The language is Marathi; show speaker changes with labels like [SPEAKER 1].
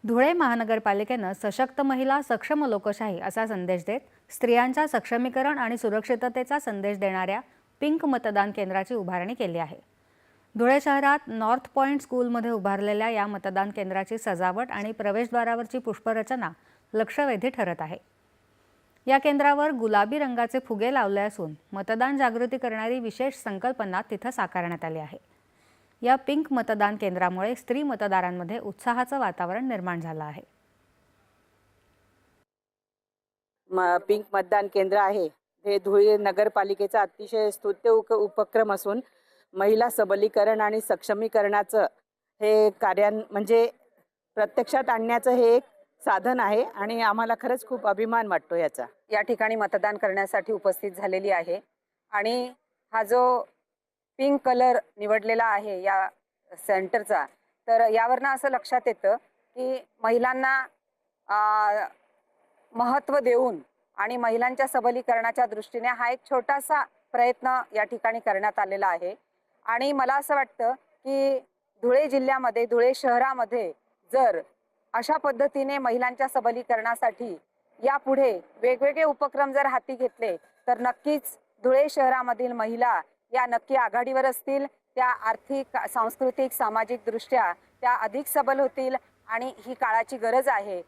[SPEAKER 1] धुळे महानगरपालिकेनं सशक्त महिला सक्षम लोकशाही असा संदेश देत स्त्रियांच्या सक्षमीकरण आणि सुरक्षिततेचा संदेश देणाऱ्या पिंक मतदान केंद्राची उभारणी केली आहे। धुळे शहरात नॉर्थ पॉइंट स्कूलमध्ये उभारलेल्या या मतदान केंद्राची सजावट आणि प्रवेशद्वारावरची पुष्परचना लक्षवेधी ठरत आहे। या केंद्रावर गुलाबी रंगाचे फुगे लावले असून मतदान जागृती करणारी विशेष संकल्पना तिथे साकारण्यात आली आहे। या पिंक मतदान केंद्रामुळे स्त्री मतदारांमध्ये उत्साहाचं वातावरण निर्माण झालं आहे।
[SPEAKER 2] पिंक मतदान केंद्र आहे हे धुळे नगरपालिकेचा अतिशय स्तुत्य उपक्रम असून महिला सबलीकरण आणि सक्षमीकरणाचं हे म्हणजे प्रत्यक्षात आणण्याचं हे एक साधन आहे आणि आम्हाला खरंच खूप अभिमान वाटतो याचा।
[SPEAKER 3] या ठिकाणी मतदान करण्यासाठी उपस्थित झालेली आहे आणि हा जो पिंक कलर निवडलेला आहे या सेंटरचा, तर यावरनं असं लक्षात येतं की महिलांना महत्त्व देऊन आणि महिलांच्या सबलीकरणाच्या दृष्टीने हा एक छोटासा प्रयत्न या ठिकाणी करण्यात आलेला आहे। आणि मला असं वाटतं की धुळे जिल्ह्यामध्ये, धुळे शहरामध्ये जर अशा पद्धतीने महिलांच्या सबलीकरणासाठी यापुढे वेगवेगळे उपक्रम जर हाती घेतले तर नक्कीच धुळे शहरामधील महिला या नक्की आघाडीवर असतील। त्या आर्थिक, सांस्कृतिक, सामाजिक दृष्ट्या त्या अधिक सबल होतील आणि ही काळाची गरज आहे।